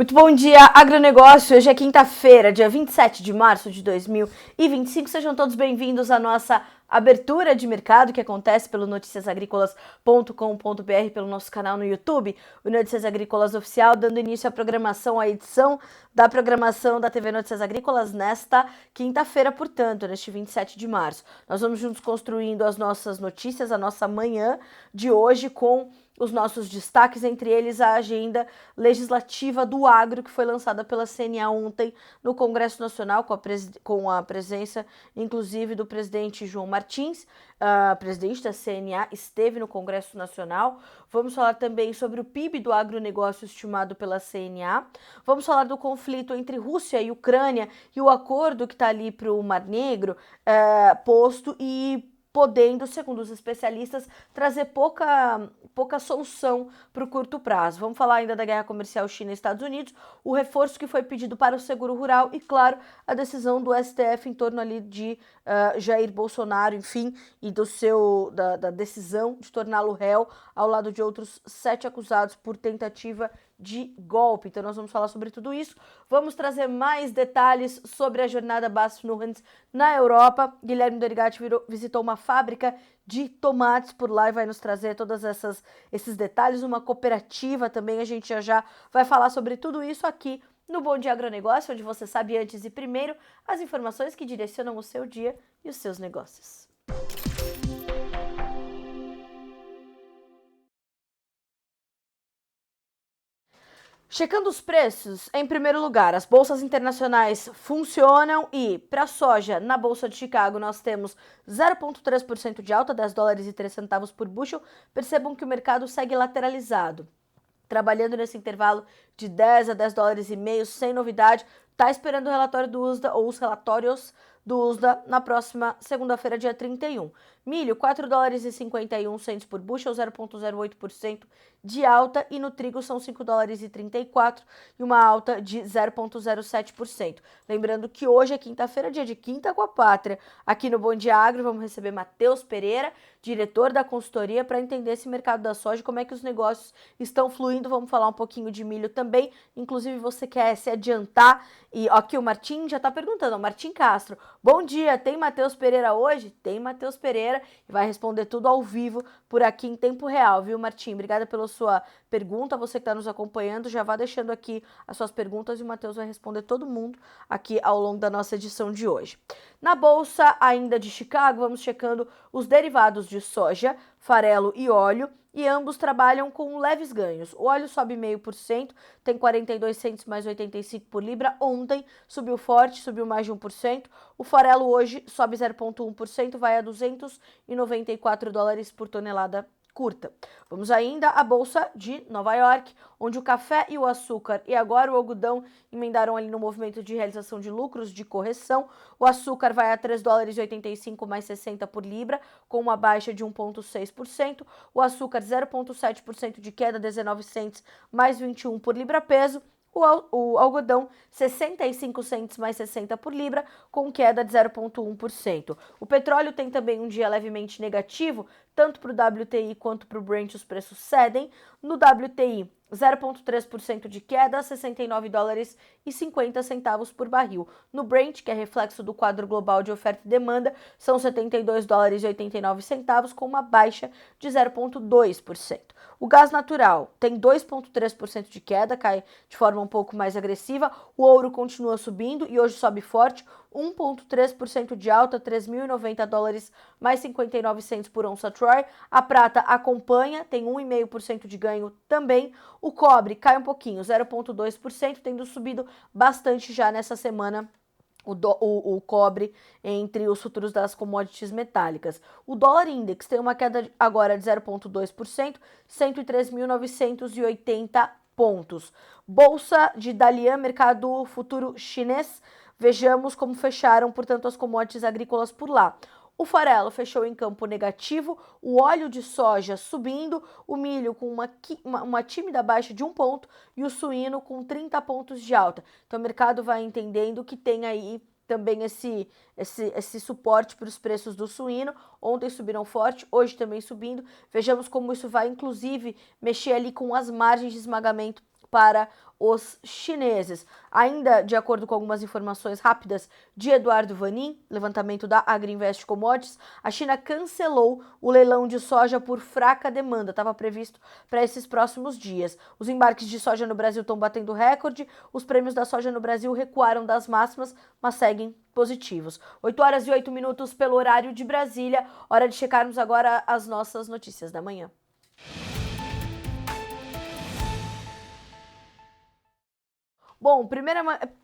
Muito bom dia, agronegócio. Hoje é quinta-feira, dia 27 de março de 2025. Sejam todos bem-vindos à nossa abertura de mercado que acontece pelo noticiasagricolas.com.br, pelo nosso canal no YouTube, o Notícias Agrícolas Oficial, dando início à programação, à edição da programação da TV Notícias Agrícolas nesta quinta-feira, portanto, neste 27 de março. Nós vamos juntos construindo as nossas notícias, a nossa manhã de hoje com os nossos destaques, entre eles a agenda legislativa do agro, que foi lançada pela CNA ontem no Congresso Nacional, com a presença, inclusive, do presidente João Martins, presidente da CNA, esteve no Congresso Nacional. Vamos falar também sobre o PIB do agronegócio estimado pela CNA. Vamos falar do conflito entre Rússia e Ucrânia e o acordo que está ali para o Mar Negro posto e podendo, segundo os especialistas, trazer pouca solução para o curto prazo. Vamos falar ainda da guerra comercial China e Estados Unidos, o reforço que foi pedido para o seguro rural e, claro, a decisão do STF em torno ali de Jair Bolsonaro, enfim, e da decisão de torná-lo réu ao lado de outros 7 acusados por tentativa de golpe. Então nós vamos falar sobre tudo isso. Vamos trazer mais detalhes sobre a jornada BASF-Nuance na Europa. Guilherme Dorigatti visitou uma fábrica de tomates por lá e vai nos trazer todos esses detalhes. Uma cooperativa também, a gente já vai falar sobre tudo isso aqui no Bom Dia Agronegócio, onde você sabe antes e primeiro as informações que direcionam o seu dia e os seus negócios. Checando os preços, em primeiro lugar, as bolsas internacionais funcionam e, para a soja, na Bolsa de Chicago, nós temos 0,3% de alta, 10 dólares e 3 centavos por bushel. Percebam que o mercado segue lateralizado, trabalhando nesse intervalo de 10 a 10 dólares e meio, sem novidade. Está esperando o relatório do USDA ou os relatórios do USDA na próxima segunda-feira, dia 31. Milho, 4 dólares e 51 centos por bushel, 0,08% de alta, e no trigo são 5 dólares e 34 e uma alta de 0,07%. Lembrando que hoje é quinta-feira, dia de Quinta com a Pátria. Aqui no Bom Dia Agro vamos receber Matheus Pereira, diretor da consultoria, para entender esse mercado da soja, como é que os negócios estão fluindo. Vamos falar um pouquinho de milho também, inclusive você quer se adiantar. E aqui o Martim já está perguntando, o Martim Castro, bom dia, tem Matheus Pereira hoje? Tem Matheus Pereira e vai responder tudo ao vivo por aqui em tempo real, viu, Martim? Obrigada pela sua pergunta, você que está nos acompanhando, já vá deixando aqui as suas perguntas e o Matheus vai responder todo mundo aqui ao longo da nossa edição de hoje. Na Bolsa ainda de Chicago, vamos checando os derivados de soja, farelo e óleo, e ambos trabalham com leves ganhos. O óleo sobe 0,5%, tem 42 centos mais 85 por libra. Ontem subiu forte, subiu mais de 1%. O farelo hoje sobe 0,1%, vai a 294 dólares por tonelada curta. Vamos ainda à Bolsa de Nova York, onde o café e o açúcar e agora o algodão emendaram ali no movimento de realização de lucros, de correção. O açúcar vai a 3 dólares e 85 mais 60 por libra, com uma baixa de 1,6%. O açúcar 0,7% de queda, 19 centos mais 21 por libra peso. O algodão, 65 centos mais 60 por libra, com queda de 0,1%. O petróleo tem também um dia levemente negativo, tanto para o WTI quanto para o Brent os preços cedem. No WTI, 0,3% de queda, 69 dólares e 50 centavos por barril. No Brent, que é reflexo do quadro global de oferta e demanda, são 72 dólares e 89 centavos, com uma baixa de 0,2%. O gás natural tem 2,3% de queda, cai de forma um pouco mais agressiva. O ouro continua subindo e hoje sobe forte, 1,3% de alta, 3.090 dólares mais 59 centos por onça Troy. A prata acompanha, tem 1,5% de ganho também. O cobre cai um pouquinho, 0,2%, tendo subido bastante já nessa semana. O cobre entre os futuros das commodities metálicas. O dólar index tem uma queda agora de 0,2%, 103.980 pontos. Bolsa de Dalian, mercado futuro chinês. Vejamos como fecharam, portanto, as commodities agrícolas por lá. O farelo fechou em campo negativo, o óleo de soja subindo, o milho com uma tímida baixa de 1 ponto e o suíno com 30 pontos de alta. Então o mercado vai entendendo que tem aí também esse suporte para os preços do suíno. Ontem subiram forte, hoje também subindo. Vejamos como isso vai, inclusive, mexer ali com as margens de esmagamento para os chineses. Ainda de acordo com algumas informações rápidas de Eduardo Vanin, levantamento da Agriinvest Commodities, a China cancelou o leilão de soja por fraca demanda, estava previsto para esses próximos dias. Os embarques de soja no Brasil estão batendo recorde, os prêmios da soja no Brasil recuaram das máximas, mas seguem positivos. 8 horas e 8 minutos pelo horário de Brasília, hora de checarmos agora as nossas notícias da manhã. Bom,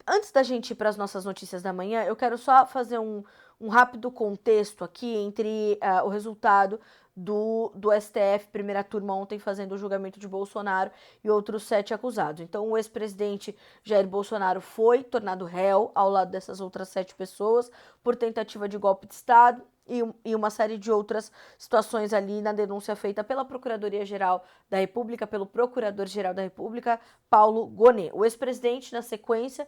antes da gente ir para as nossas notícias da manhã, eu quero só fazer um rápido contexto aqui entre o resultado do STF, primeira turma ontem fazendo o julgamento de Bolsonaro e outros 7 acusados. Então, o ex-presidente Jair Bolsonaro foi tornado réu ao lado dessas outras 7 pessoas por tentativa de golpe de Estado e uma série de outras situações ali na denúncia feita pela Procuradoria-Geral da República, pelo Procurador-Geral da República, Paulo Gonet. O ex-presidente, na sequência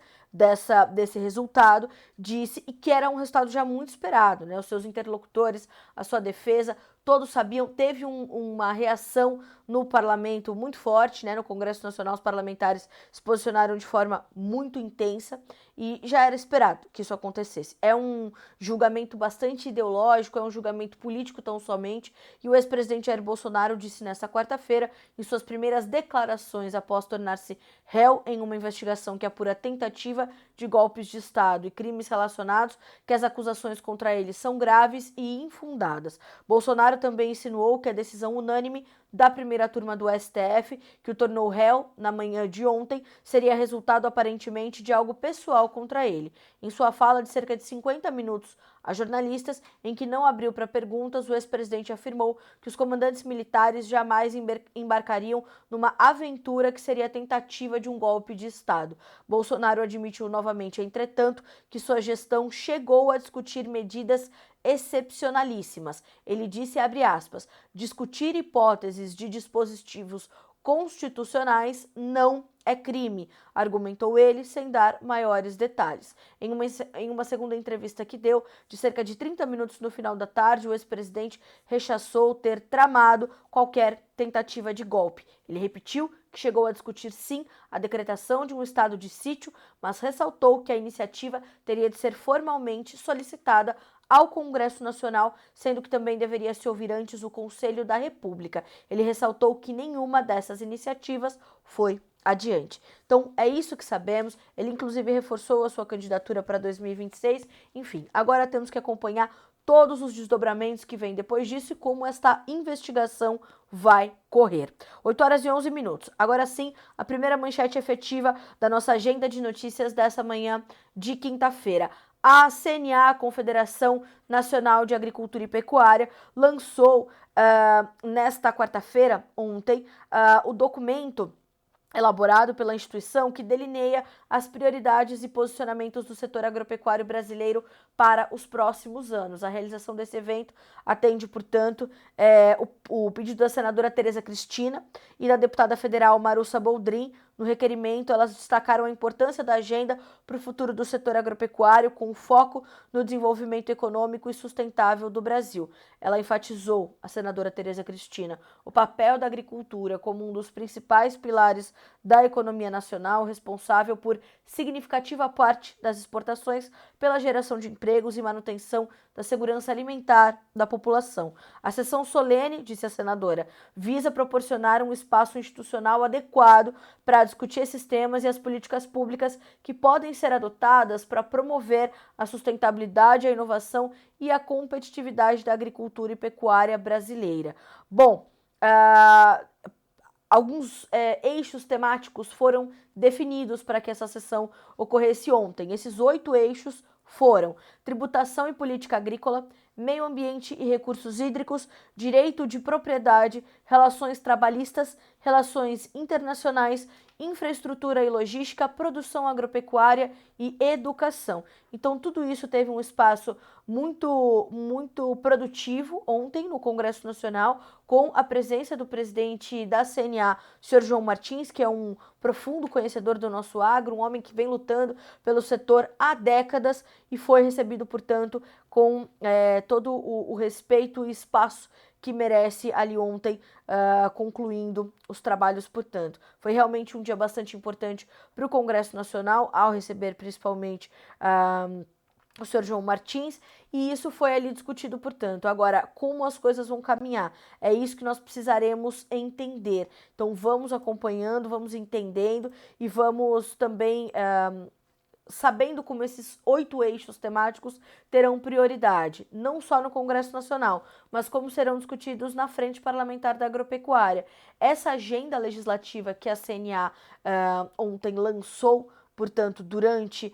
desse resultado, disse que era um resultado já muito esperado, né? Os seus interlocutores, a sua defesa, todos sabiam, teve uma reação no parlamento muito forte, né? No Congresso Nacional, os parlamentares se posicionaram de forma muito intensa e já era esperado que isso acontecesse. É um julgamento bastante ideológico, é um julgamento político tão somente, e o ex-presidente Jair Bolsonaro disse nesta quarta-feira, em suas primeiras declarações após tornar-se réu em uma investigação que apura tentativa de golpes de Estado e crimes relacionados, que as acusações contra ele são graves e infundadas. Bolsonaro também insinuou que a decisão unânime da primeira turma do STF, que o tornou réu na manhã de ontem, seria resultado aparentemente de algo pessoal contra ele. Em sua fala de cerca de 50 minutos a jornalistas, em que não abriu para perguntas, o ex-presidente afirmou que os comandantes militares jamais embarcariam numa aventura que seria a tentativa de um golpe de Estado. Bolsonaro admitiu novamente, entretanto, que sua gestão chegou a discutir medidas excepcionalíssimas. Ele disse, abre aspas, discutir hipóteses de dispositivos constitucionais não é crime, argumentou ele sem dar maiores detalhes. Em uma segunda entrevista que deu, de cerca de 30 minutos no final da tarde, o ex-presidente rechaçou ter tramado qualquer tentativa de golpe. Ele repetiu que chegou a discutir sim a decretação de um estado de sítio, mas ressaltou que a iniciativa teria de ser formalmente solicitada ao Congresso Nacional, sendo que também deveria se ouvir antes o Conselho da República. Ele ressaltou que nenhuma dessas iniciativas foi adiante. Então, é isso que sabemos. Ele, inclusive, reforçou a sua candidatura para 2026. Enfim, agora temos que acompanhar todos os desdobramentos que vêm depois disso e como esta investigação vai correr. 8 horas e 11 minutos. Agora sim, a primeira manchete efetiva da nossa agenda de notícias dessa manhã de quinta-feira. A CNA, Confederação Nacional de Agricultura e Pecuária, lançou nesta quarta-feira, ontem, o documento elaborado pela instituição que delineia as prioridades e posicionamentos do setor agropecuário brasileiro para os próximos anos. A realização desse evento atende, portanto, o pedido da senadora Tereza Cristina e da deputada federal Marussa Boldrin. No requerimento, elas destacaram a importância da agenda para o futuro do setor agropecuário, com foco no desenvolvimento econômico e sustentável do Brasil. Ela enfatizou, a senadora Tereza Cristina, o papel da agricultura como um dos principais pilares da economia nacional, responsável por significativa parte das exportações, pela geração de empregos e manutenção da segurança alimentar da população. A sessão solene, disse a senadora, visa proporcionar um espaço institucional adequado para discutir esses temas e as políticas públicas que podem ser adotadas para promover a sustentabilidade, a inovação e a competitividade da agricultura e pecuária brasileira. Bom, alguns eixos temáticos foram definidos para que essa sessão ocorresse ontem. Esses 8 eixos foram tributação e política agrícola, meio ambiente e recursos hídricos, direito de propriedade, relações trabalhistas, relações internacionais, infraestrutura e logística, produção agropecuária e educação. Então, tudo isso teve um espaço muito produtivo ontem no Congresso Nacional, com a presença do presidente da CNA, senhor João Martins, que é um profundo conhecedor do nosso agro, um homem que vem lutando pelo setor há décadas e foi recebido, portanto, com todo o respeito e espaço que merece ali ontem, concluindo os trabalhos, portanto. Foi realmente um dia bastante importante para o Congresso Nacional, ao receber principalmente o senhor João Martins, e isso foi ali discutido, portanto. Agora, como as coisas vão caminhar? É isso que nós precisaremos entender. Então, vamos acompanhando, vamos entendendo e vamos também sabendo como esses 8 eixos temáticos terão prioridade, não só no Congresso Nacional, mas como serão discutidos na Frente Parlamentar da Agropecuária. Essa agenda legislativa que a CNA ontem lançou, portanto, durante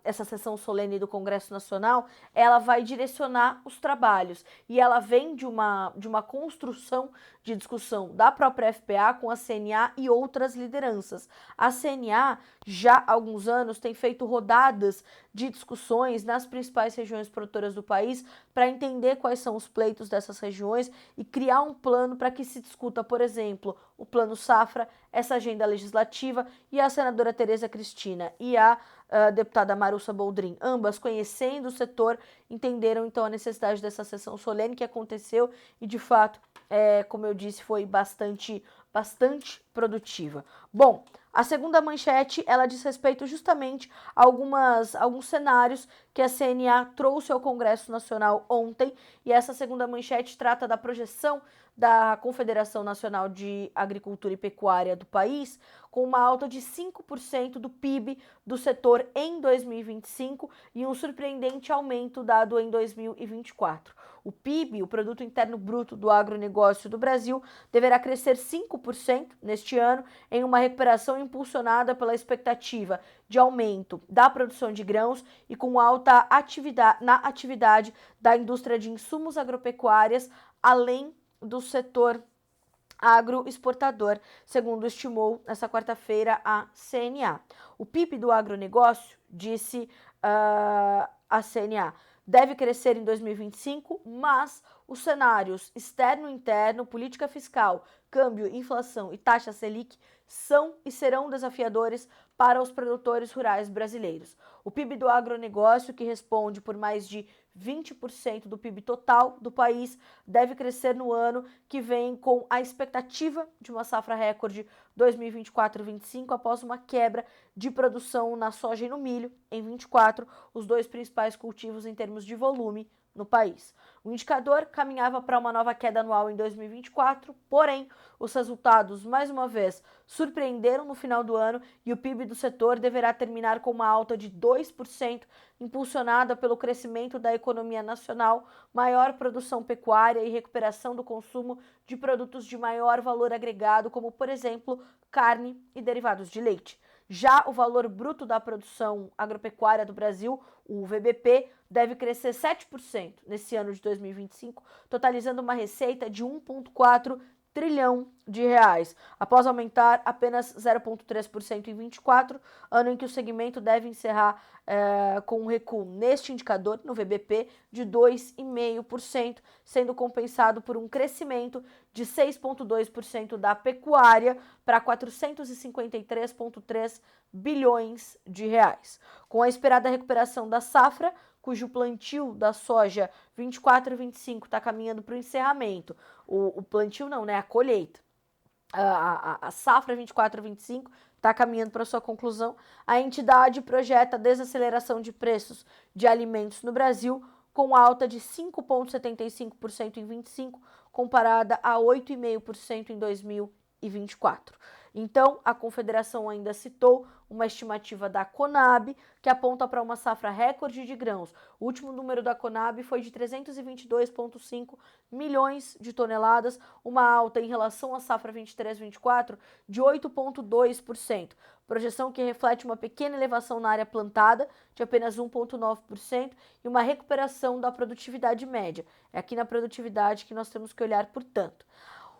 essa sessão solene do Congresso Nacional, ela vai direcionar os trabalhos e ela vem de uma construção de discussão da própria FPA com a CNA e outras lideranças. A CNA já há alguns anos tem feito rodadas de discussões nas principais regiões produtoras do país para entender quais são os pleitos dessas regiões e criar um plano para que se discuta, por exemplo, o Plano Safra, essa agenda legislativa, e a senadora Tereza Cristina e a deputada Marussa Boldrin, ambas conhecendo o setor, entenderam então a necessidade dessa sessão solene que aconteceu e de fato, como eu disse, foi bastante produtiva. Bom, a segunda manchete, ela diz respeito justamente a alguns cenários que a CNA trouxe ao Congresso Nacional ontem, e essa segunda manchete trata da projeção da Confederação Nacional de Agricultura e Pecuária do país, com uma alta de 5% do PIB do setor em 2025 e um surpreendente aumento dado em 2024. O PIB, o Produto Interno Bruto do agronegócio do Brasil, deverá crescer 5% neste ano, em uma recuperação impulsionada pela expectativa de aumento da produção de grãos e com alta atividade da indústria de insumos agropecuárias, além do setor agroexportador, segundo estimou nesta quarta-feira a CNA. O PIB do agronegócio, disse a CNA, deve crescer em 2025, mas os cenários externo e interno, política fiscal, câmbio, inflação e taxa Selic são e serão desafiadores para os produtores rurais brasileiros. O PIB do agronegócio, que responde por mais de 20% do PIB total do país, deve crescer no ano que vem, com a expectativa de uma safra recorde 2024-25, após uma quebra de produção na soja e no milho em 24, os dois principais cultivos em termos de volume no país. O indicador caminhava para uma nova queda anual em 2024, porém, os resultados, mais uma vez, surpreenderam no final do ano e o PIB do setor deverá terminar com uma alta de 2%, impulsionada pelo crescimento da economia nacional, maior produção pecuária e recuperação do consumo de produtos de maior valor agregado, como, por exemplo, carne e derivados de leite. Já o valor bruto da produção agropecuária do Brasil, o VBP, deve crescer 7% nesse ano de 2025, totalizando uma receita de 1,4 trilhão de reais, após aumentar apenas 0,3% em 24, ano em que o segmento deve encerrar com um recuo neste indicador, no VBP, de 2,5%, sendo compensado por um crescimento de 6,2% da pecuária para 453,3 bilhões de reais. Com a esperada recuperação da safra, cujo plantio da soja 24-25 está caminhando para o encerramento. O plantio não, né? A colheita. A safra 24-25 está caminhando para sua conclusão. A entidade projeta a desaceleração de preços de alimentos no Brasil, com alta de 5,75% em 25, comparada a 8,5% em 2024. Então, a Confederação ainda citou uma estimativa da Conab, que aponta para uma safra recorde de grãos. O último número da Conab foi de 322,5 milhões de toneladas, uma alta em relação à safra 23-24 de 8,2%. Projeção que reflete uma pequena elevação na área plantada, de apenas 1,9%, e uma recuperação da produtividade média. É aqui na produtividade que nós temos que olhar, portanto.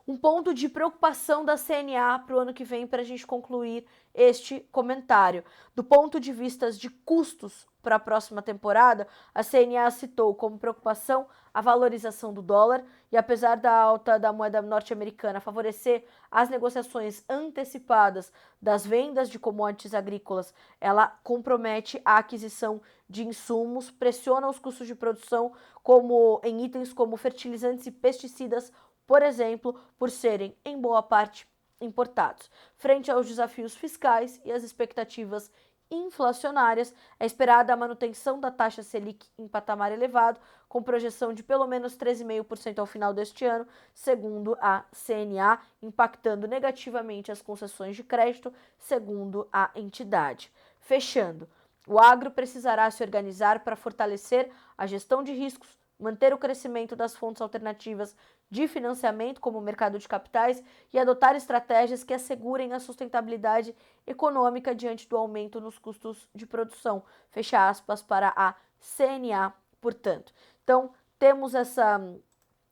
Um ponto de preocupação da CNA para o ano que vem, para a gente concluir este comentário. Do ponto de vista de custos para a próxima temporada, a CNA citou como preocupação a valorização do dólar e, apesar da alta da moeda norte-americana favorecer as negociações antecipadas das vendas de commodities agrícolas, ela compromete a aquisição de insumos, pressiona os custos de produção como em itens como fertilizantes e pesticidas, por exemplo, por serem, em boa parte, importados. Frente aos desafios fiscais e às expectativas inflacionárias, é esperada a manutenção da taxa Selic em patamar elevado, com projeção de pelo menos 13,5% ao final deste ano, segundo a CNA, impactando negativamente as concessões de crédito, segundo a entidade. Fechando, o agro precisará se organizar para fortalecer a gestão de riscos, manter o crescimento das fontes alternativas de financiamento, como o mercado de capitais, e adotar estratégias que assegurem a sustentabilidade econômica diante do aumento nos custos de produção. Fecha aspas para a CNA, portanto. Então, temos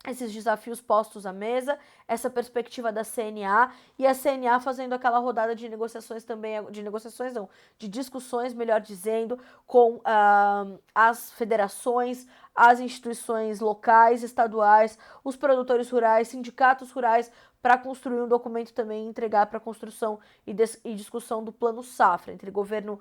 esses desafios postos à mesa, essa perspectiva da CNA e a CNA fazendo aquela rodada de negociações também, de discussões, melhor dizendo, com as federações, as instituições locais, estaduais, os produtores rurais, sindicatos rurais, para construir um documento também e entregar para a construção e discussão do plano safra, entre governo,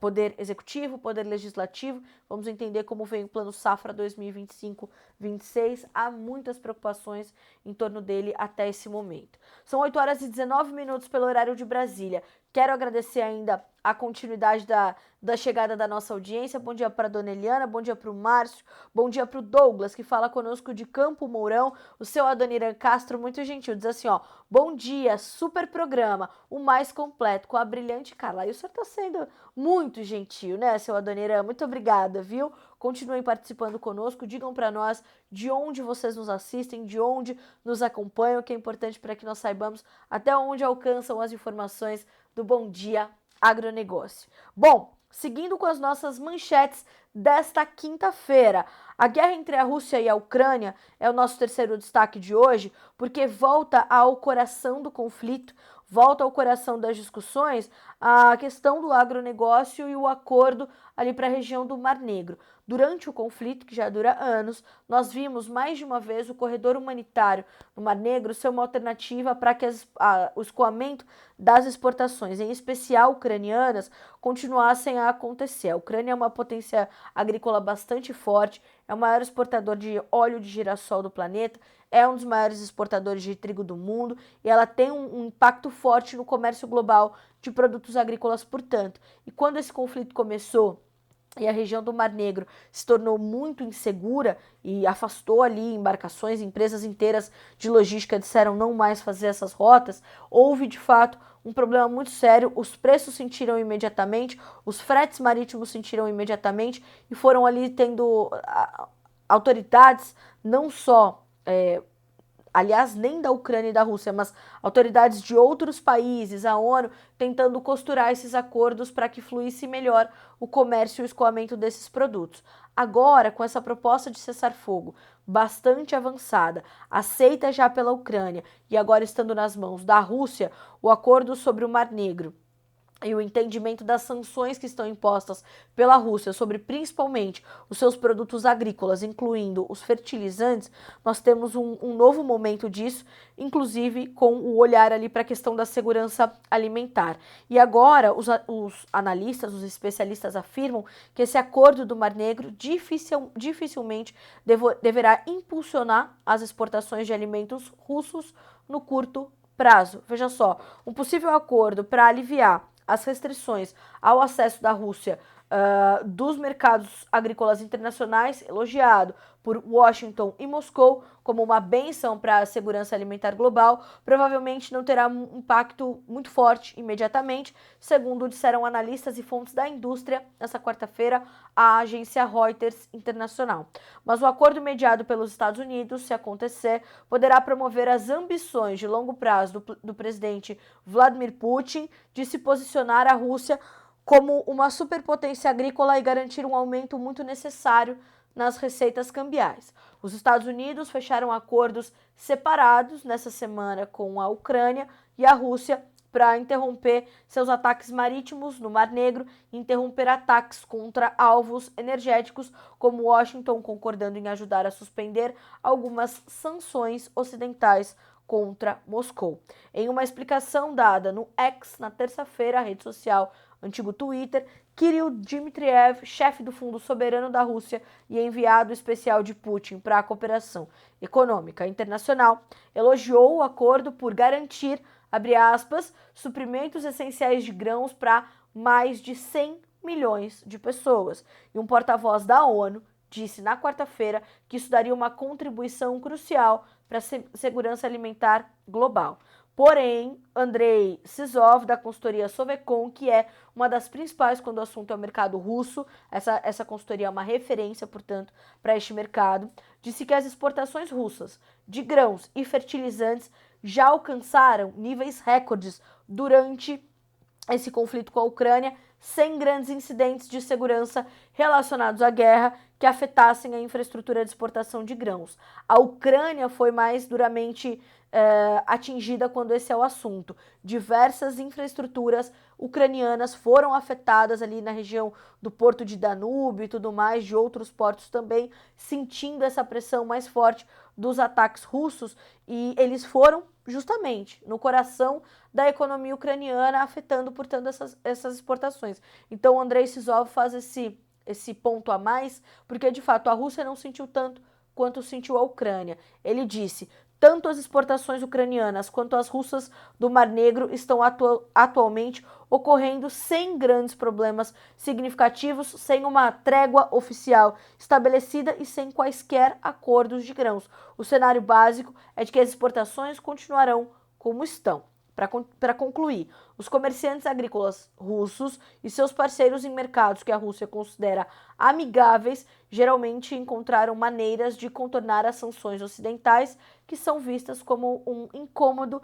poder executivo, poder legislativo. Vamos entender como vem o plano safra 2025-26. Há muitas preocupações em torno dele até esse momento. São 8 horas e 19 minutos pelo horário de Brasília. Quero agradecer ainda a continuidade da chegada da nossa audiência. Bom dia para a dona Eliana, bom dia para o Márcio, bom dia para o Douglas, que fala conosco de Campo Mourão, o seu Adoniran Castro, muito gentil, diz assim, ó, bom dia, super programa, o mais completo, com a brilhante Carla. E o senhor está sendo muito gentil, né, seu Adoniran? Muito obrigada, viu? Continuem participando conosco, digam para nós de onde vocês nos assistem, de onde nos acompanham, que é importante para que nós saibamos até onde alcançam as informações do Bom Dia Agronegócio. Bom, seguindo com as nossas manchetes desta quinta-feira, a guerra entre a Rússia e a Ucrânia é o nosso terceiro destaque de hoje, porque volta ao coração do conflito, volta ao coração das discussões a questão do agronegócio e o acordo ali para a região do Mar Negro. Durante o conflito, que já dura anos, nós vimos mais de uma vez o corredor humanitário no Mar Negro ser uma alternativa para que o escoamento das exportações, em especial ucranianas, continuassem a acontecer. A Ucrânia é uma potência agrícola bastante forte, é o maior exportador de óleo de girassol do planeta, é um dos maiores exportadores de trigo do mundo e ela tem um impacto forte no comércio global de produtos agrícolas, portanto. E quando esse conflito começou e a região do Mar Negro se tornou muito insegura e afastou ali embarcações, empresas inteiras de logística disseram não mais fazer essas rotas, houve de fato um problema muito sério, os preços sentiram imediatamente, os fretes marítimos sentiram imediatamente e foram ali tendo autoridades não só aliás, nem da Ucrânia e da Rússia, mas autoridades de outros países, a ONU, tentando costurar esses acordos para que fluísse melhor o comércio e o escoamento desses produtos. Agora, com essa proposta de cessar-fogo bastante avançada, aceita já pela Ucrânia e agora estando nas mãos da Rússia, o acordo sobre o Mar Negro e o entendimento das sanções que estão impostas pela Rússia sobre principalmente os seus produtos agrícolas, incluindo os fertilizantes, nós temos um novo momento disso, inclusive com o olhar ali para a questão da segurança alimentar. E agora os analistas, os especialistas afirmam que esse acordo do Mar Negro dificilmente deverá impulsionar as exportações de alimentos russos no curto prazo. Veja só, um possível acordo para aliviar as restrições ao acesso da Rússia dos mercados agrícolas internacionais, elogiado por Washington e Moscou como uma bênção para a segurança alimentar global, provavelmente não terá um impacto muito forte imediatamente, segundo disseram analistas e fontes da indústria nessa quarta-feira à agência Reuters Internacional. Mas o acordo mediado pelos Estados Unidos, se acontecer, poderá promover as ambições de longo prazo do presidente Vladimir Putin de se posicionar a Rússia como uma superpotência agrícola e garantir um aumento muito necessário nas receitas cambiais. Os Estados Unidos fecharam acordos separados nessa semana com a Ucrânia e a Rússia para interromper seus ataques marítimos no Mar Negro e interromper ataques contra alvos energéticos, como Washington concordando em ajudar a suspender algumas sanções ocidentais contra Moscou. Em uma explicação dada no X na terça-feira, a rede social, antigo Twitter, Kirill Dmitriev, chefe do Fundo Soberano da Rússia e enviado especial de Putin para a cooperação econômica internacional, elogiou o acordo por garantir, abre aspas, suprimentos essenciais de grãos para mais de 100 milhões de pessoas. E um porta-voz da ONU disse na quarta-feira que isso daria uma contribuição crucial para a segurança alimentar global. Porém, Andrei Sizov, da consultoria Sovecon, que é uma das principais quando o assunto é o mercado russo, essa consultoria é uma referência, portanto, para este mercado, disse que as exportações russas de grãos e fertilizantes já alcançaram níveis recordes durante esse conflito com a Ucrânia, sem grandes incidentes de segurança relacionados à guerra que afetassem a infraestrutura de exportação de grãos. A Ucrânia foi mais duramente atingida quando esse é o assunto. Diversas infraestruturas ucranianas foram afetadas ali na região do Porto de Danúbio e tudo mais, de outros portos também, sentindo essa pressão mais forte dos ataques russos, e eles foram justamente no coração da economia ucraniana, afetando, portanto, essas exportações. Então, o Andrei Sizov faz esse ponto a mais, porque, de fato, a Rússia não sentiu tanto quanto sentiu a Ucrânia. Ele disse: tanto as exportações ucranianas quanto as russas do Mar Negro estão atualmente ocorrendo sem grandes problemas significativos, sem uma trégua oficial estabelecida e sem quaisquer acordos de grãos. O cenário básico é de que as exportações continuarão como estão. Para concluir, os comerciantes agrícolas russos e seus parceiros em mercados que a Rússia considera amigáveis geralmente encontraram maneiras de contornar as sanções ocidentais, que são vistas como um incômodo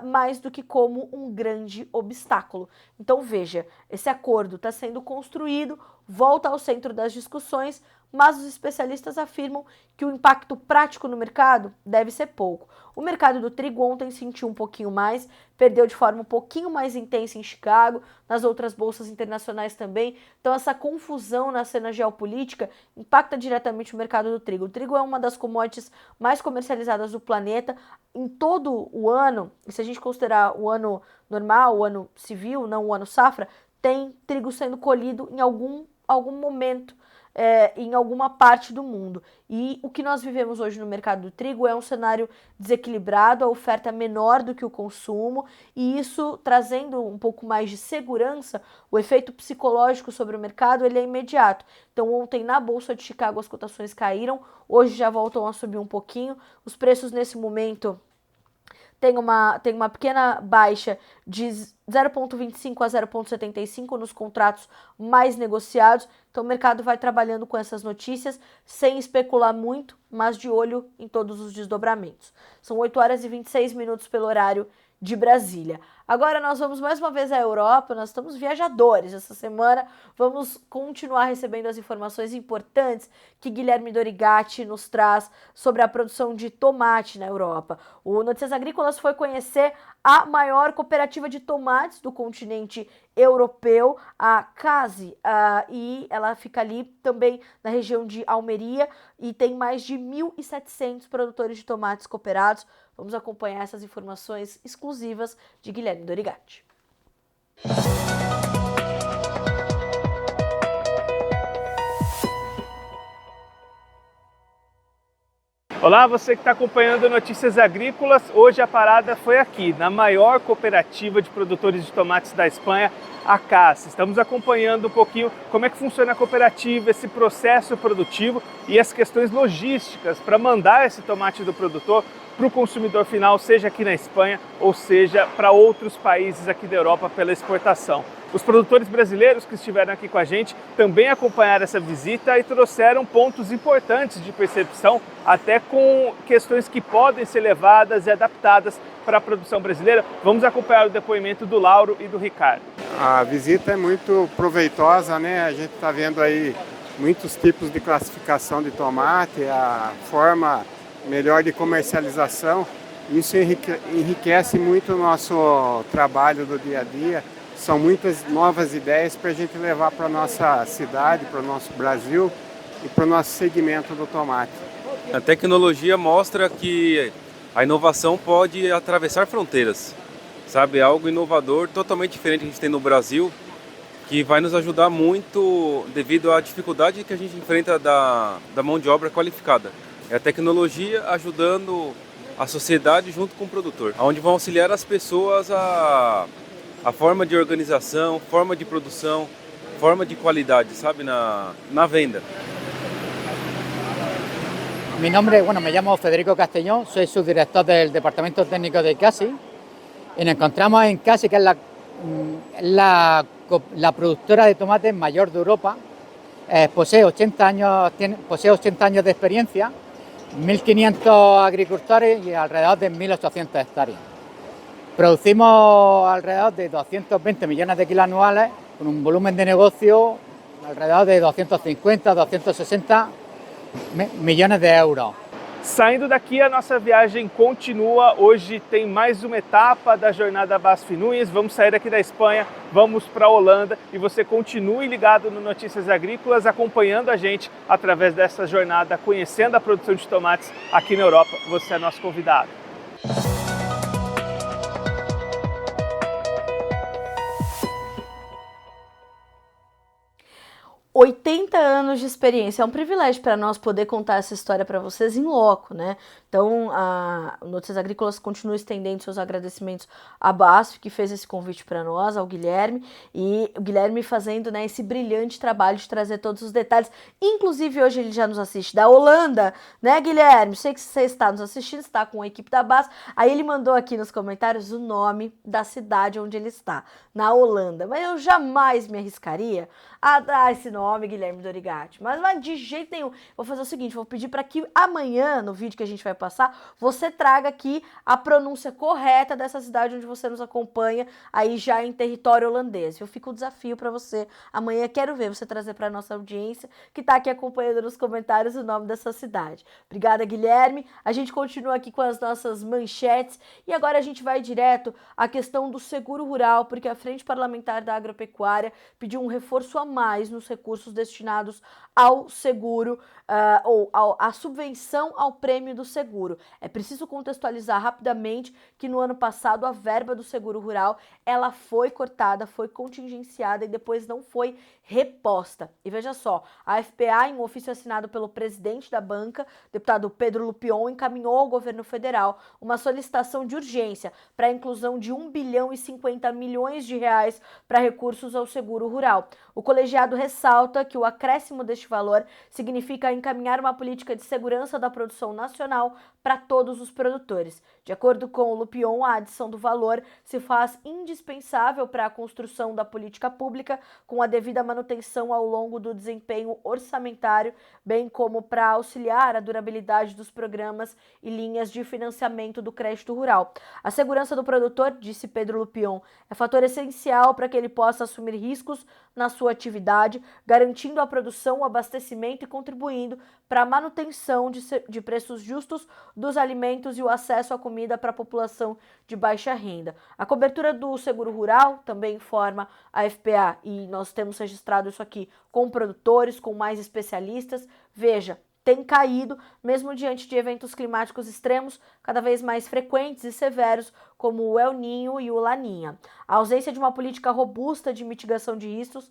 mais do que como um grande obstáculo. Então veja, esse acordo está sendo construído, volta ao centro das discussões, mas os especialistas afirmam que o impacto prático no mercado deve ser pouco. O mercado do trigo ontem sentiu um pouquinho mais, perdeu de forma um pouquinho mais intensa em Chicago, nas outras bolsas internacionais também. Então essa confusão na cena geopolítica impacta diretamente o mercado do trigo. O trigo é uma das commodities mais comercializadas do planeta. Em todo o ano, e se a gente considerar o ano normal, o ano civil, não o ano safra, tem trigo sendo colhido em algum momento, em alguma parte do mundo. E o que nós vivemos hoje no mercado do trigo é um cenário desequilibrado, a oferta menor do que o consumo, e isso trazendo um pouco mais de segurança, o efeito psicológico sobre o mercado ele é imediato. Então ontem na Bolsa de Chicago as cotações caíram, hoje já voltam a subir um pouquinho, os preços nesse momento tem uma pequena baixa de 0,25 a 0,75 nos contratos mais negociados. Então o mercado vai trabalhando com essas notícias, sem especular muito, mas de olho em todos os desdobramentos. São 8 horas e 26 minutos pelo horário de Brasília. Agora nós vamos mais uma vez à Europa, nós estamos viajadores essa semana, vamos continuar recebendo as informações importantes que Guilherme Dorigatti nos traz sobre a produção de tomate na Europa. O Notícias Agrícolas foi conhecer a maior cooperativa de tomates do continente europeu, a CASE, e ela fica ali também na região de Almeria e tem mais de 1.700 produtores de tomates cooperados. Vamos acompanhar essas informações exclusivas de Guilherme Dorigatti. Olá, você que está acompanhando Notícias Agrícolas. Hoje a parada foi aqui, na maior cooperativa de produtores de tomates da Espanha, a CASE. Estamos acompanhando um pouquinho como é que funciona a cooperativa, esse processo produtivo e as questões logísticas para mandar esse tomate do produtor para o consumidor final, seja aqui na Espanha ou seja para outros países aqui da Europa pela exportação. Os produtores brasileiros que estiveram aqui com a gente também acompanharam essa visita e trouxeram pontos importantes de percepção, até com questões que podem ser levadas e adaptadas para a produção brasileira. Vamos acompanhar o depoimento do Lauro e do Ricardo. A visita é muito proveitosa, né? A gente está vendo aí muitos tipos de classificação de tomate, a forma melhor de comercialização. Isso enriquece muito o nosso trabalho do dia a dia. São muitas novas ideias para a gente levar para a nossa cidade, para o nosso Brasil e para o nosso segmento do tomate. A tecnologia mostra que a inovação pode atravessar fronteiras, sabe? É algo inovador, totalmente diferente que a gente tem no Brasil, que vai nos ajudar muito devido à dificuldade que a gente enfrenta da mão de obra qualificada. É a tecnologia ajudando a sociedade junto com o produtor, onde vão auxiliar as pessoas a forma de organização, forma de produção, forma de qualidade, sabe, na venda. Mi nombre, me llamo Federico Castellón, soy subdirector del Departamento Técnico de ICASI y nos encontramos en ICASI, que es la productora de tomates mayor de Europa. Posee 80 años de experiencia, 1.500 agricultores y alrededor de 1.800 hectáreas. Producimos alrededor de 220 millones de kilos anuales, con un volumen de negocio alrededor de 250, 260 milhões de euros. Saindo daqui, a nossa viagem continua. Hoje tem mais uma etapa da jornada BASF Núñez. Vamos sair aqui da Espanha, vamos para a Holanda e você continue ligado no Notícias Agrícolas, acompanhando a gente através dessa jornada, conhecendo a produção de tomates aqui na Europa. Você é nosso convidado. 80 anos de experiência, é um privilégio para nós poder contar essa história para vocês em loco, né? Então, a Notícias Agrícolas continua estendendo seus agradecimentos à BASF, que fez esse convite para nós, ao Guilherme, e o Guilherme fazendo, né, esse brilhante trabalho de trazer todos os detalhes. Inclusive, hoje ele já nos assiste da Holanda, né, Guilherme? Sei que você está nos assistindo, está com a equipe da BASF. Aí ele mandou aqui nos comentários o nome da cidade onde ele está, na Holanda. Mas eu jamais me arriscaria a dar esse nome, Guilherme Dorigatti. Mas de jeito nenhum. Vou fazer o seguinte, vou pedir para que amanhã, no vídeo que a gente vai passar, você traga aqui a pronúncia correta dessa cidade onde você nos acompanha, aí já em território holandês. Eu fico o desafio para você. Amanhã quero ver você trazer para nossa audiência, que está aqui acompanhando nos comentários o nome dessa cidade. Obrigada, Guilherme. A gente continua aqui com as nossas manchetes e agora a gente vai direto à questão do seguro rural, porque a Frente Parlamentar da Agropecuária pediu um reforço a mais nos recursos destinados ao seguro ou à subvenção ao prêmio do seguro. É preciso contextualizar rapidamente que no ano passado a verba do seguro rural ela foi cortada, foi contingenciada e depois não foi reposta. E veja só, a FPA, em um ofício assinado pelo presidente da banca, deputado Pedro Lupion, encaminhou ao governo federal uma solicitação de urgência para a inclusão de 1 bilhão e 50 milhões de reais para recursos ao seguro rural. O colegiado ressalta que o acréscimo deste valor significa encaminhar uma política de segurança da produção nacional para todos os produtores. De acordo com o Lupion, a adição do valor se faz indispensável para a construção da política pública com a devida manutenção ao longo do desempenho orçamentário, bem como para auxiliar a durabilidade dos programas e linhas de financiamento do crédito rural. A segurança do produtor, disse Pedro Lupion, é fator essencial para que ele possa assumir riscos na sua atividade, garantindo a produção, o abastecimento e contribuindo para a manutenção de preços justos dos alimentos e o acesso à comida para a população de baixa renda. A cobertura do seguro rural, também informa a FPA, e nós temos registrado isso aqui com produtores, com mais especialistas. Veja, tem caído, mesmo diante de eventos climáticos extremos cada vez mais frequentes e severos, como o El Niño e o Laninha. A ausência de uma política robusta de mitigação de riscos,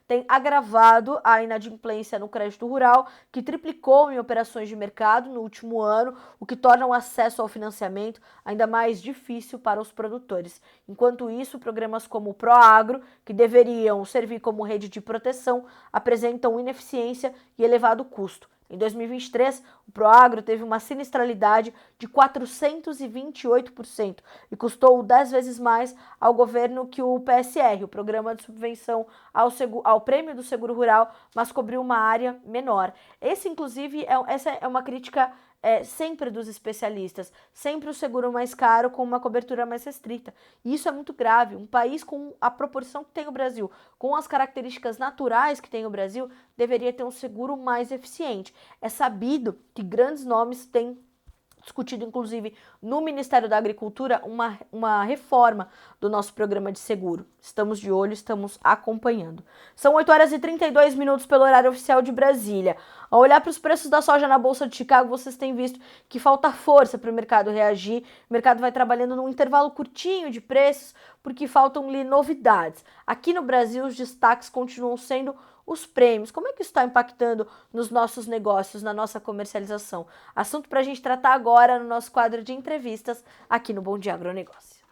tem agravado a inadimplência no crédito rural, que triplicou em operações de mercado no último ano, o que torna o acesso ao financiamento ainda mais difícil para os produtores. Enquanto isso, programas como o Proagro, que deveriam servir como rede de proteção, apresentam ineficiência e elevado custo. Em 2023, o Proagro teve uma sinistralidade de 428% e custou 10 vezes mais ao governo que o PSR, o Programa de Subvenção ao Prêmio do Seguro Rural, mas cobriu uma área menor. Essa é uma crítica sempre dos especialistas, sempre o seguro mais caro com uma cobertura mais restrita. E isso é muito grave. Um país com a proporção que tem o Brasil, com as características naturais que tem o Brasil, deveria ter um seguro mais eficiente. É sabido que grandes nomes têm discutido, inclusive, no Ministério da Agricultura, uma reforma do nosso programa de seguro. Estamos de olho, estamos acompanhando. São 8 horas e 32 minutos pelo horário oficial de Brasília. Ao olhar para os preços da soja na Bolsa de Chicago, vocês têm visto que falta força para o mercado reagir. O mercado vai trabalhando num intervalo curtinho de preços, porque faltam-lhe novidades. Aqui no Brasil, os destaques continuam sendo os prêmios. Como é que isso está impactando nos nossos negócios, na nossa comercialização? Assunto para a gente tratar agora no nosso quadro de entrevistas aqui no Bom Dia Agronegócio.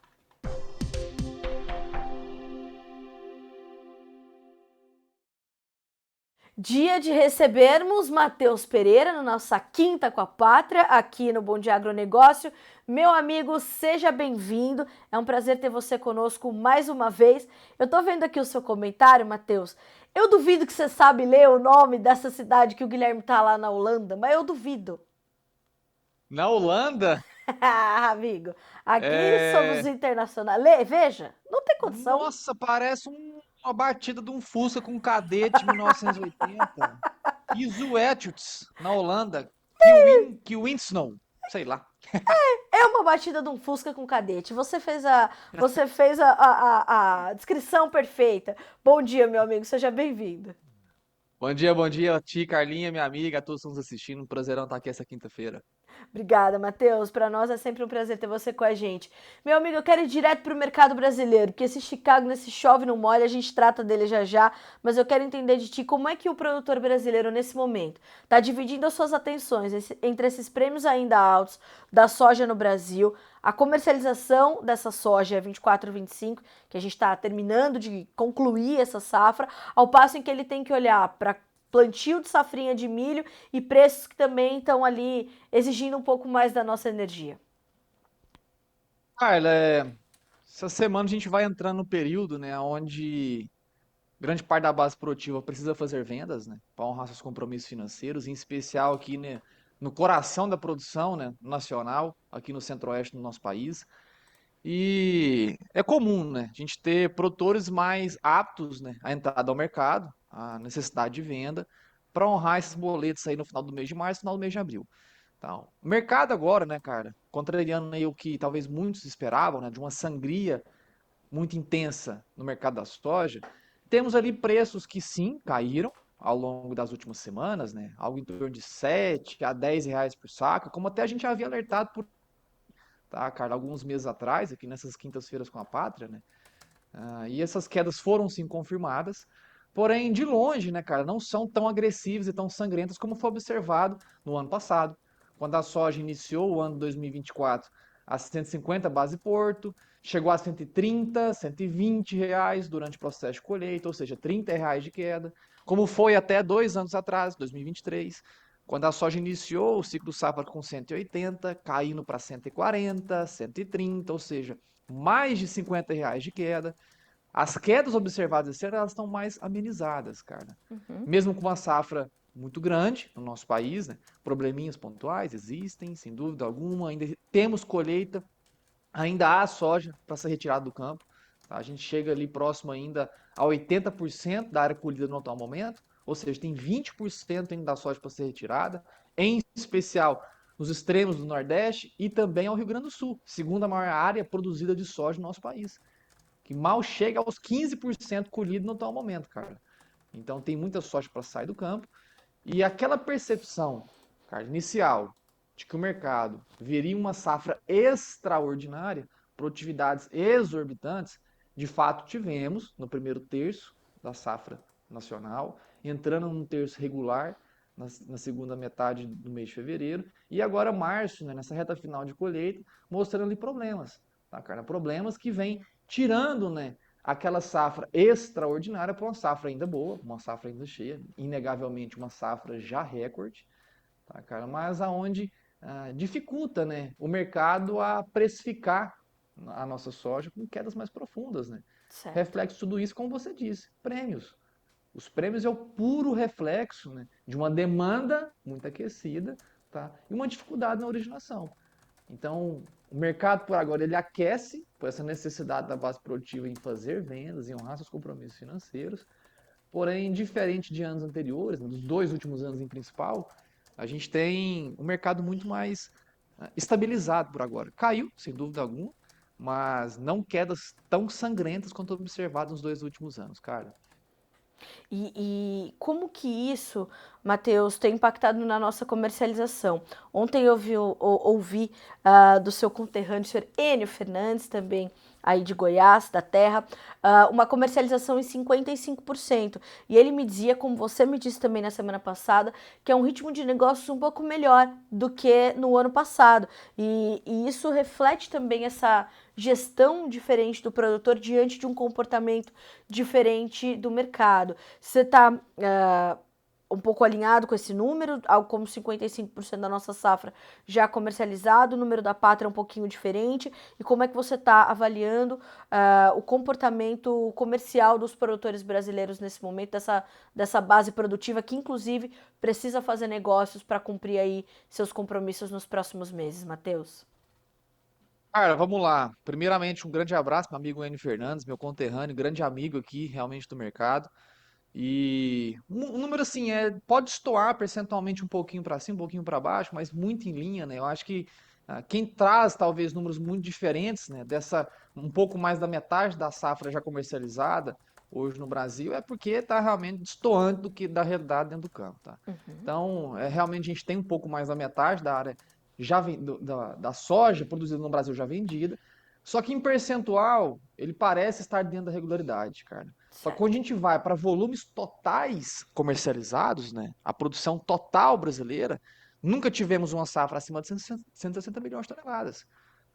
Dia de recebermos Matheus Pereira na nossa Quinta com a Pátria, aqui no Bom Dia Agronegócio. Meu amigo, seja bem-vindo. É um prazer ter você conosco mais uma vez. Eu tô vendo aqui o seu comentário, Matheus. Eu duvido que você sabe ler o nome dessa cidade que o Guilherme tá lá na Holanda, mas eu duvido. Na Holanda? Amigo, aqui somos internacionais. Veja, não tem condição. Nossa, parece uma batida de um Fusca com cadete 1980. Izuetjutz, na Holanda. Kiwinsnow, sei lá. É uma batida de um Fusca com cadete. Você fez a descrição perfeita. Bom dia, meu amigo. Seja bem-vindo. Bom dia, Ti, Carlinha, minha amiga, a todos que estão nos assistindo. Um prazerão estar aqui essa quinta-feira. Obrigada, Matheus. Para nós é sempre um prazer ter você com a gente. Meu amigo, eu quero ir direto para o mercado brasileiro, porque esse Chicago, nesse chove não molha, a gente trata dele já já, mas eu quero entender de ti como é que o produtor brasileiro, nesse momento, está dividindo as suas atenções entre esses prêmios ainda altos da soja no Brasil, a comercialização dessa soja 24-25, que a gente está terminando de concluir essa safra, ao passo em que ele tem que olhar para plantio de safrinha de milho e preços que também estão ali exigindo um pouco mais da nossa energia. Carla, essa semana a gente vai entrando no período, né, onde grande parte da base produtiva precisa fazer vendas, né, para honrar seus compromissos financeiros, em especial aqui, né, no coração da produção, né, nacional, aqui no centro-oeste do nosso país. E é comum, né, a gente ter produtores mais aptos, né, à entrada ao mercado, à necessidade de venda, para honrar esses boletos aí no final do mês de março, no final do mês de abril. Então, o mercado agora, né, cara, contrariando aí o que talvez muitos esperavam, né, de uma sangria muito intensa no mercado da soja, temos ali preços que sim, caíram ao longo das últimas semanas, né, algo em torno de 7 a 10 reais por saca, como até a gente havia alertado por, tá, Carla, alguns meses atrás, aqui nessas quintas-feiras com a Pátria, né, e essas quedas foram sim confirmadas, porém, de longe, né, cara, não são tão agressivas e tão sangrentas como foi observado no ano passado, quando a soja iniciou o ano 2024 a 150 base Porto, chegou a 130, 120 reais durante o processo de colheita, ou seja, 30 reais de queda, como foi até 2 anos atrás, 2023, quando a soja iniciou o ciclo safra com 180, caindo para 140, 130, ou seja, mais de 50 reais de queda. As quedas observadas esse ano, elas estão mais amenizadas, cara. Mesmo com uma safra muito grande no nosso país, né? Probleminhas pontuais existem, sem dúvida alguma. Ainda temos colheita, ainda há soja para ser retirada do campo. Tá? A gente chega ali próximo ainda a 80% da área colhida no atual momento, ou seja, tem 20% ainda da soja para ser retirada, em especial nos extremos do Nordeste e também ao Rio Grande do Sul, segunda maior área produzida de soja no nosso país, que mal chega aos 15% colhido no atual momento, cara. Então tem muita soja para sair do campo. E aquela percepção, cara, inicial, de que o mercado viria uma safra extraordinária, produtividades exorbitantes, de fato tivemos no primeiro terço da safra nacional, entrando num terço regular na segunda metade do mês de fevereiro, e agora março, né, nessa reta final de colheita, mostrando ali problemas, tá, cara? Problemas que vêm tirando, né, aquela safra extraordinária para uma safra ainda boa, uma safra ainda cheia, inegavelmente uma safra já recorde, tá, cara? Mas aonde dificulta, né, o mercado a precificar a nossa soja com quedas mais profundas, né? Certo. Reflexo de tudo isso, como você disse, prêmios. Os prêmios é o puro reflexo, né, de uma demanda muito aquecida tá? E uma dificuldade na originação. Então, o mercado por agora ele aquece por essa necessidade da base produtiva em fazer vendas, em honrar seus compromissos financeiros. Porém, diferente de anos anteriores, né, dos 2 últimos anos em principal, a gente tem um mercado muito mais estabilizado por agora. Caiu, sem dúvida alguma, mas não quedas tão sangrentas quanto observado nos 2 últimos anos, cara. E como que isso, Matheus, tem impactado na nossa comercialização? Ontem eu ouvi do seu conterrâneo, o senhor Enio Fernandes, também aí de Goiás, da terra, uma comercialização em 55%. E ele me dizia, como você me disse também na semana passada, que é um ritmo de negócios um pouco melhor do que no ano passado. E isso reflete também essa gestão diferente do produtor diante de um comportamento diferente do mercado. Você está um pouco alinhado com esse número, algo como 55% da nossa safra já comercializado, o número da pátria é um pouquinho diferente, e como é que você está avaliando o comportamento comercial dos produtores brasileiros nesse momento, dessa base produtiva que, inclusive, precisa fazer negócios para cumprir aí seus compromissos nos próximos meses, Matheus? Cara, vamos lá. Primeiramente, um grande abraço, meu amigo Enio Fernandes, meu conterrâneo, grande amigo aqui, realmente, do mercado. E o número assim pode estoar percentualmente um pouquinho para cima, um pouquinho para baixo, mas muito em linha, né? Eu acho que quem traz talvez números muito diferentes, né, dessa um pouco mais da metade da safra já comercializada hoje no Brasil é porque está realmente destoante do que da realidade dentro do campo, tá? Então, realmente a gente tem um pouco mais da metade da área da soja produzida no Brasil já vendida, só que em percentual ele parece estar dentro da regularidade, cara. Só que quando a Certo. gente vai para volumes totais comercializados, né, a produção total brasileira, nunca tivemos uma safra acima de 160 milhões de toneladas.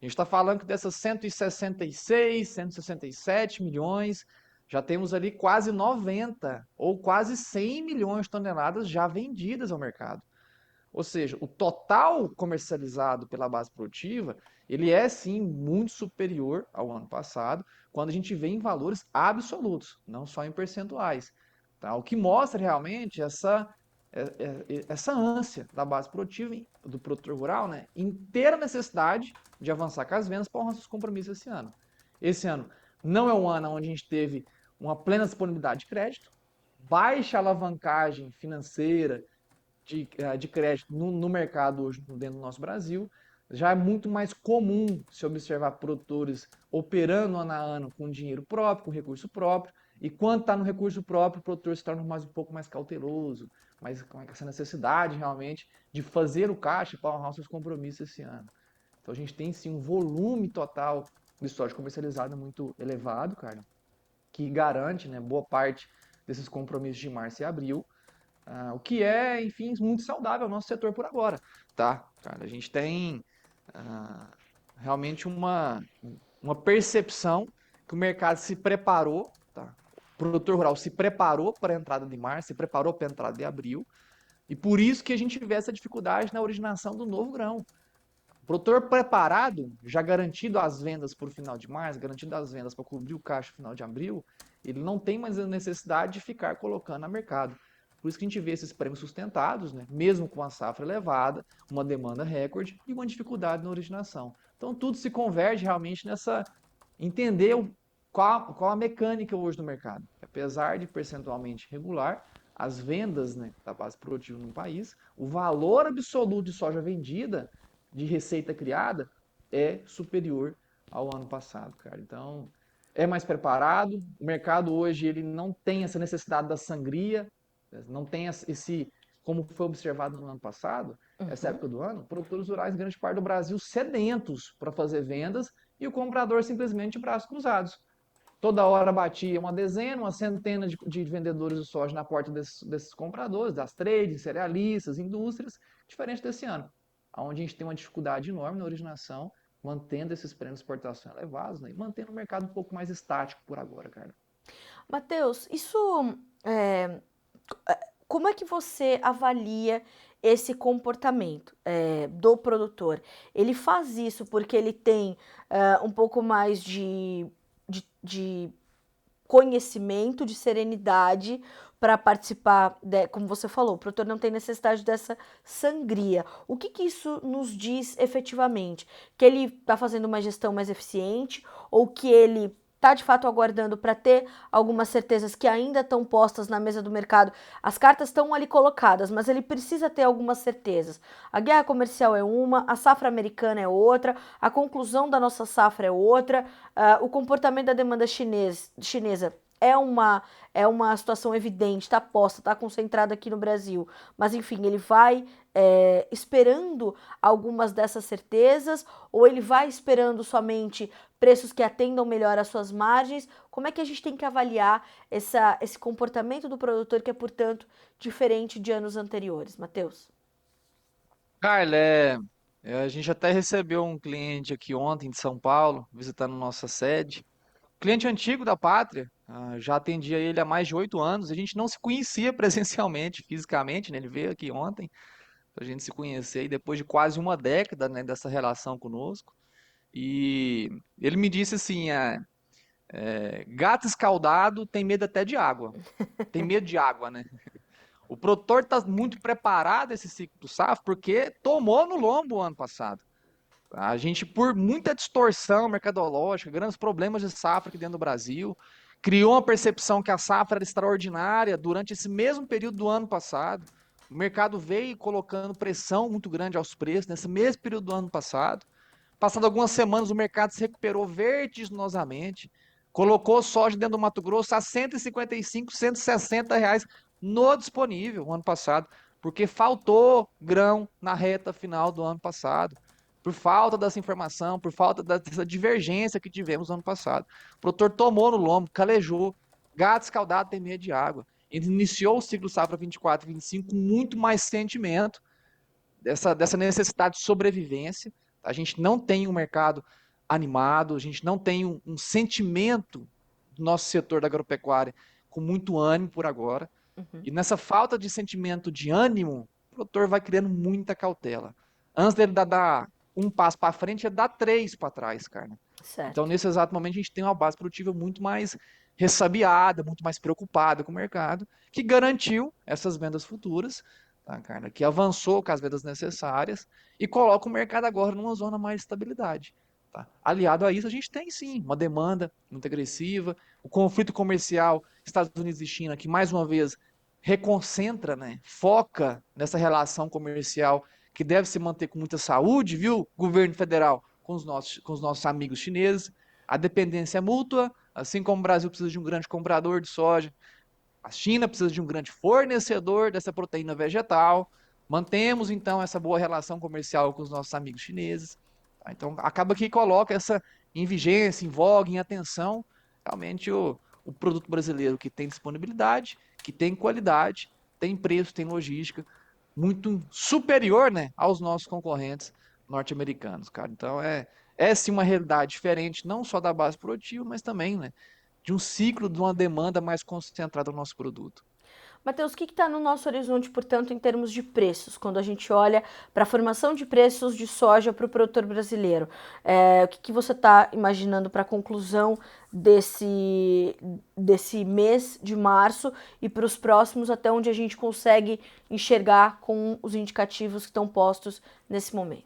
A gente está falando que dessas 166, 167 milhões, já temos ali quase 90 ou quase 100 milhões de toneladas já vendidas ao mercado. Ou seja, o total comercializado pela base produtiva, ele é sim muito superior ao ano passado, quando a gente vê em valores absolutos, não só em percentuais. Tá? O que mostra realmente essa ânsia da base produtiva, do produtor rural, né, em ter a necessidade de avançar com as vendas para honrar seus compromissos esse ano. Esse ano não é um ano onde a gente teve uma plena disponibilidade de crédito, baixa alavancagem financeira, de crédito no mercado hoje dentro do nosso Brasil. Já é muito mais comum se observar produtores operando ano a ano com dinheiro próprio, com recurso próprio, e quando está no recurso próprio, o produtor se torna um pouco mais cauteloso, mas com essa necessidade realmente de fazer o caixa para honrar os seus compromissos esse ano. Então a gente tem sim um volume total de soja comercializada muito elevado, cara, que garante, né, boa parte desses compromissos de março e abril. O que é, enfim, muito saudável ao nosso setor por agora, tá? Cara, a gente tem ah, realmente uma percepção que o mercado se preparou, tá? O produtor rural se preparou para a entrada de março, se preparou para a entrada de abril, e por isso que a gente vê essa dificuldade na originação do novo grão. O produtor preparado, já garantido as vendas para o final de março, garantido as vendas para cobrir o caixa no final de abril, ele não tem mais a necessidade de ficar colocando a mercado. Por isso que a gente vê esses prêmios sustentados, né? Mesmo com a safra elevada, uma demanda recorde e uma dificuldade na originação. Então tudo se converge realmente nessa entender qual a mecânica hoje do mercado. Apesar de percentualmente regular, as vendas, né, da base produtiva no país, o valor absoluto de soja vendida, de receita criada, é superior ao ano passado, cara. Então, é mais preparado. O mercado hoje ele não tem essa necessidade da sangria, não tem esse, como foi observado no ano passado, essa época do ano, produtores rurais em grande parte do Brasil sedentos para fazer vendas e o comprador simplesmente de braços cruzados. Toda hora batia uma dezena, uma centena de vendedores de soja na porta desses compradores, das trades, cerealistas, indústrias, diferente desse ano, onde a gente tem uma dificuldade enorme na originação, mantendo esses prêmios de exportação elevados, né, e mantendo o mercado um pouco mais estático por agora, cara. Matheus, isso é, como é que você avalia esse comportamento do produtor? Ele faz isso porque ele tem um pouco mais de conhecimento, de serenidade, para participar, como você falou, o produtor não tem necessidade dessa sangria. O que que isso nos diz efetivamente? Que ele está fazendo uma gestão mais eficiente ou que ele está de fato aguardando para ter algumas certezas que ainda estão postas na mesa do mercado? As cartas estão ali colocadas, mas ele precisa ter algumas certezas. A guerra comercial é uma, a safra americana é outra, a conclusão da nossa safra é outra, o comportamento da demanda chinesa é uma situação evidente, está posta, está concentrada aqui no Brasil. Mas, enfim, ele vai esperando algumas dessas certezas ou ele vai esperando somente preços que atendam melhor às suas margens? Como é que a gente tem que avaliar esse comportamento do produtor que é, portanto, diferente de anos anteriores? Matheus? Carla, a gente até recebeu um cliente aqui ontem de São Paulo, visitando nossa sede. Cliente antigo da Pátria, já atendia ele há mais de 8 anos. A gente não se conhecia presencialmente, fisicamente, né? Ele veio aqui ontem para a gente se conhecer e depois de quase uma década, né, dessa relação conosco. E ele me disse assim: gato escaldado tem medo até de água. Tem medo de água, né? O produtor está muito preparado esse ciclo do safra porque tomou no lombo o ano passado. A gente, por muita distorção mercadológica, grandes problemas de safra aqui dentro do Brasil, criou uma percepção que a safra era extraordinária durante esse mesmo período do ano passado. O mercado veio colocando pressão muito grande aos preços nesse mesmo período do ano passado. Passando algumas semanas, o mercado se recuperou vertiginosamente, colocou soja dentro do Mato Grosso a 155, R$ 160 no disponível no ano passado, porque faltou grão na reta final do ano passado, por falta dessa informação, por falta dessa divergência que tivemos no ano passado. O produtor tomou no lombo, calejou, gato escaldado tem medo de água. Ele iniciou o ciclo safra 24 e 25 com muito mais sentimento dessa necessidade de sobrevivência. A gente não tem um mercado animado, a gente não tem um sentimento do nosso setor da agropecuária com muito ânimo por agora. E nessa falta de sentimento de ânimo, o produtor vai criando muita cautela. Antes dele dar um passo para frente, ele dá 3 para trás, cara. Certo. Então, nesse exato momento, a gente tem uma base produtiva muito mais ressabiada, muito mais preocupada com o mercado, que garantiu essas vendas futuras, tá, cara? Que avançou com as vendas necessárias e coloca o mercado agora numa zona mais de estabilidade. Tá? Aliado a isso, a gente tem sim uma demanda muito agressiva, o conflito comercial Estados Unidos e China, que mais uma vez reconcentra, né, foca nessa relação comercial que deve se manter com muita saúde, viu, governo federal, com os nossos amigos chineses. A dependência é mútua, assim como o Brasil precisa de um grande comprador de soja, a China precisa de um grande fornecedor dessa proteína vegetal. Mantemos, então, essa boa relação comercial com os nossos amigos chineses. Tá? Então, acaba que coloca essa em vigência, em voga, em atenção, realmente o produto brasileiro que tem disponibilidade, que tem qualidade, tem preço, tem logística, muito superior, né, aos nossos concorrentes norte-americanos, cara. Então, é sim uma realidade diferente, não só da base produtiva, mas também, né, de um ciclo, de uma demanda mais concentrada no nosso produto. Matheus, o que está no nosso horizonte, portanto, em termos de preços, quando a gente olha para a formação de preços de soja para o produtor brasileiro? O que você está imaginando para a conclusão desse mês de março e para os próximos, até onde a gente consegue enxergar com os indicativos que estão postos nesse momento?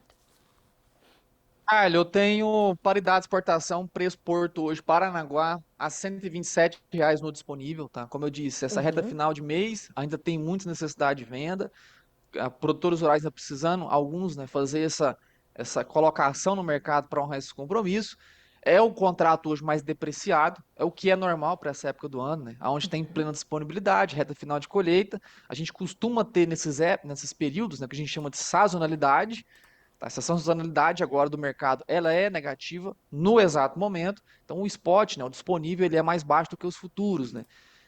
Eu tenho paridade de exportação, preço porto hoje, Paranaguá, a R$ 127 no disponível, tá? Como eu disse, essa reta final de mês ainda tem muita necessidade de venda, produtores rurais ainda precisando, alguns, né, fazer essa colocação no mercado para honrar esse compromisso. É o contrato hoje mais depreciado, é o que é normal para essa época do ano, né? Onde tem plena disponibilidade, reta final de colheita. A gente costuma ter nesses períodos, né, que a gente chama de sazonalidade. Tá? Essa sazonalidade agora do mercado, ela é negativa no exato momento. Então o spot, né, o disponível, ele é mais baixo do que os futuros, né?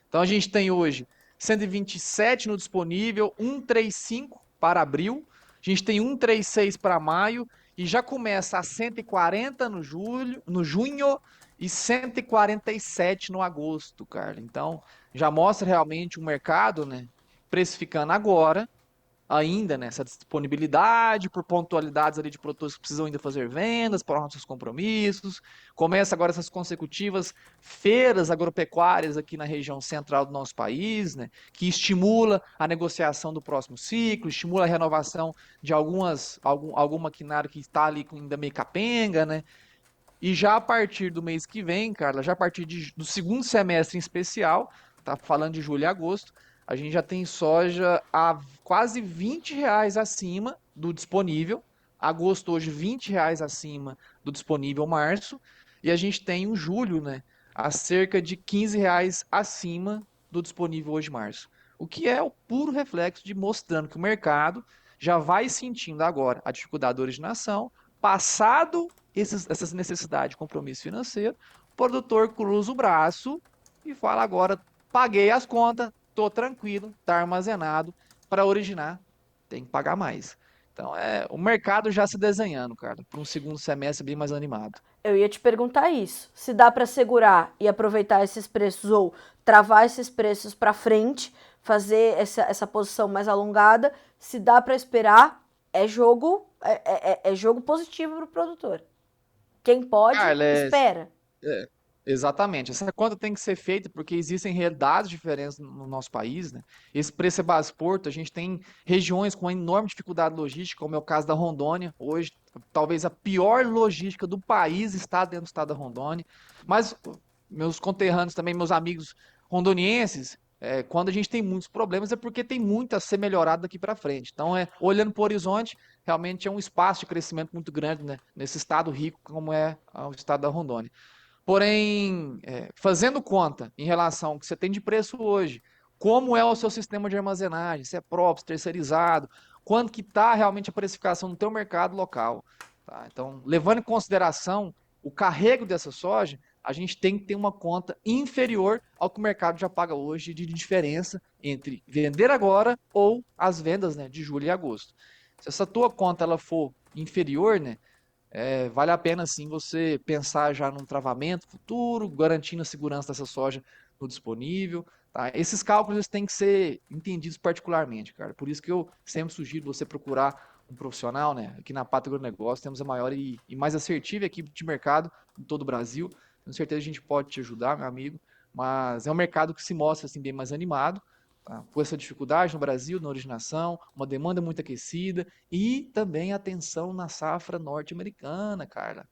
Então a gente tem hoje 127 no disponível, 135 para abril, a gente tem 136 para maio e já começa a 140 no junho e 147 no agosto, cara. Então já mostra realmente o mercado, né, precificando agora ainda nessa disponibilidade, por pontualidades ali de produtores que precisam ainda fazer vendas, para honrar seus compromissos. Começa agora essas consecutivas feiras agropecuárias aqui na região central do nosso país, né, que estimula a negociação do próximo ciclo, estimula a renovação de algum maquinário que está ali ainda meio capenga, né? E já a partir do mês que vem, Carla, já a partir do segundo semestre em especial, tá falando de julho e agosto, a gente já tem soja a quase R$ 20 acima do disponível. Agosto hoje R$ 20 acima do disponível março. E a gente tem o julho, né, a cerca de R$ 15 acima do disponível hoje março. O que é o puro reflexo de mostrando que o mercado já vai sentindo agora a dificuldade da originação, passado essas necessidades de compromisso financeiro, o produtor cruza o braço e fala agora, paguei as contas, tô tranquilo, tá armazenado, para originar tem que pagar mais. Então o mercado já se desenhando, cara, para um segundo semestre bem mais animado. Eu ia te perguntar isso, se dá para segurar e aproveitar esses preços ou travar esses preços para frente, fazer essa posição mais alongada, se dá para esperar, é jogo positivo para o produtor. Quem pode, Carla, espera. exatamente. Essa conta tem que ser feita porque existem realidades diferentes no nosso país, né? Esse preço é base porto, a gente tem regiões com enorme dificuldade logística, como é o caso da Rondônia. Hoje, talvez a pior logística do país está dentro do estado da Rondônia. Mas meus conterrâneos também, meus amigos rondonienses, quando a gente tem muitos problemas é porque tem muito a ser melhorado daqui para frente. Então, olhando para o horizonte, realmente é um espaço de crescimento muito grande, né, nesse estado rico como é o estado da Rondônia. Porém, fazendo conta em relação ao que você tem de preço hoje, como é o seu sistema de armazenagem, se é próprio, se é terceirizado, quanto que está realmente a precificação no teu mercado local. Tá? Então, levando em consideração o carrego dessa soja, a gente tem que ter uma conta inferior ao que o mercado já paga hoje de diferença entre vender agora ou as vendas, né, de julho e agosto. Se essa tua conta ela for inferior, né, vale a pena sim você pensar já num travamento futuro, garantindo a segurança dessa soja no disponível. Tá? Esses cálculos têm que ser entendidos particularmente, cara. Por isso que eu sempre sugiro você procurar um profissional, né? Aqui na Pátria Agronegócio temos a maior e mais assertiva equipe de mercado em todo o Brasil. Com certeza a gente pode te ajudar, meu amigo. Mas é um mercado que se mostra assim, bem mais animado. Tá? Com essa dificuldade no Brasil, na originação, uma demanda muito aquecida e também a tensão na safra norte-americana, cara.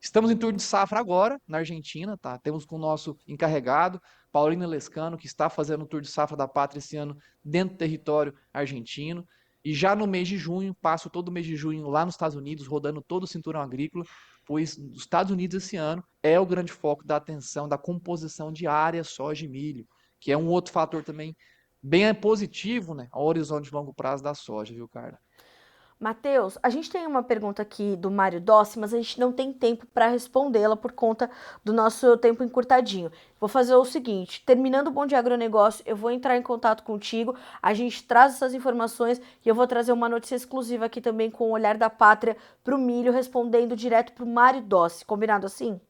Estamos em turno de safra agora, na Argentina, tá? Temos com o nosso encarregado, Paulino Lescano, que está fazendo o tour de safra da pátria esse ano dentro do território argentino. E já no mês de junho, passo todo o mês de junho lá nos Estados Unidos, rodando todo o cinturão agrícola, pois os Estados Unidos esse ano é o grande foco da atenção, da composição de área soja e milho, que é um outro fator também bem positivo, né, ao horizonte de longo prazo da soja, viu, cara? Matheus, a gente tem uma pergunta aqui do Mário Dossi, mas a gente não tem tempo para respondê-la por conta do nosso tempo encurtadinho. Vou fazer o seguinte, terminando o Bom Dia Agronegócio, eu vou entrar em contato contigo, a gente traz essas informações e eu vou trazer uma notícia exclusiva aqui também com o Olhar da Pátria para o milho, respondendo direto para o Mário Dossi. Combinado assim?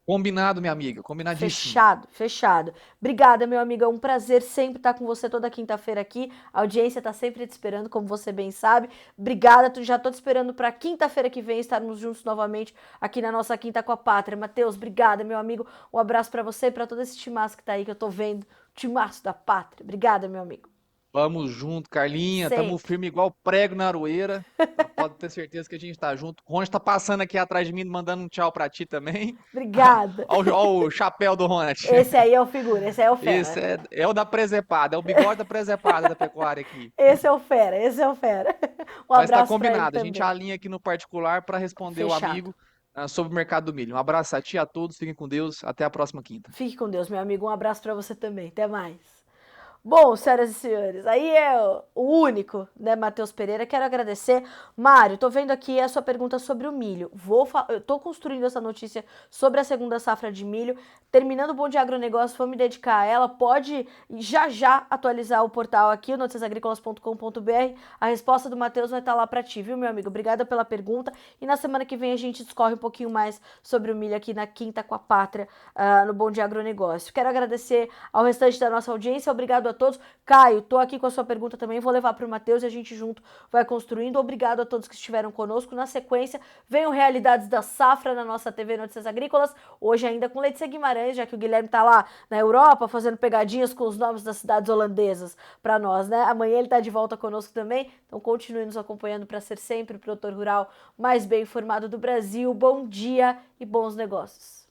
Combinado, minha amiga, combinadíssimo. Fechado, fechado. Obrigada, meu amigo. É um prazer sempre estar com você toda quinta-feira aqui. A audiência está sempre te esperando, como você bem sabe. Obrigada, já tô te esperando para quinta-feira que vem estarmos juntos novamente aqui na nossa Quinta com a Pátria. Matheus, obrigada, meu amigo. Um abraço para você e para todo esse timaço que tá aí que eu tô vendo. O timaço da Pátria. Obrigada, meu amigo. Vamos junto, Carlinha. Sempre. Tamo firme igual prego na aroeira. Pode ter certeza que a gente tá junto. O Ronald tá passando aqui atrás de mim, mandando um tchau pra ti também. Obrigada. Olha o chapéu do Ronald. Esse aí é o figura, esse aí é o fera. Esse é o da presepada, é o bigode da presepada da pecuária aqui. Esse é o fera, esse é o fera. Um Mas tá abraço combinado, pra a ele gente também. alinha aqui no particular para responder Fechado. o amigo sobre o mercado do milho. Um abraço a ti, a todos, fiquem com Deus, até a próxima quinta. Fique com Deus, meu amigo. Um abraço pra você também. Até mais. Bom, senhoras e senhores, aí é o único, né, Matheus Pereira. Quero agradecer. Mário, tô vendo aqui a sua pergunta sobre o milho. Eu tô construindo essa notícia sobre a segunda safra de milho. Terminando o Bom Dia Agronegócio, vou me dedicar a ela. Pode já atualizar o portal aqui, o noticiasagricolas.com.br. A resposta do Matheus vai estar lá pra ti, viu, meu amigo? Obrigada pela pergunta. E na semana que vem a gente discorre um pouquinho mais sobre o milho aqui na Quinta com a Pátria, no Bom Dia Agronegócio. Quero agradecer ao restante da nossa audiência. Obrigado a todos. Caio, tô aqui com a sua pergunta também, vou levar para o Matheus e a gente junto vai construindo. Obrigado a todos que estiveram conosco. Na sequência, venham Realidades da Safra na nossa TV Notícias Agrícolas, hoje ainda com Letícia Guimarães, já que o Guilherme tá lá na Europa fazendo pegadinhas com os nomes das cidades holandesas para nós, né? Amanhã ele tá de volta conosco também, então continue nos acompanhando para ser sempre o produtor rural mais bem informado do Brasil. Bom dia e bons negócios.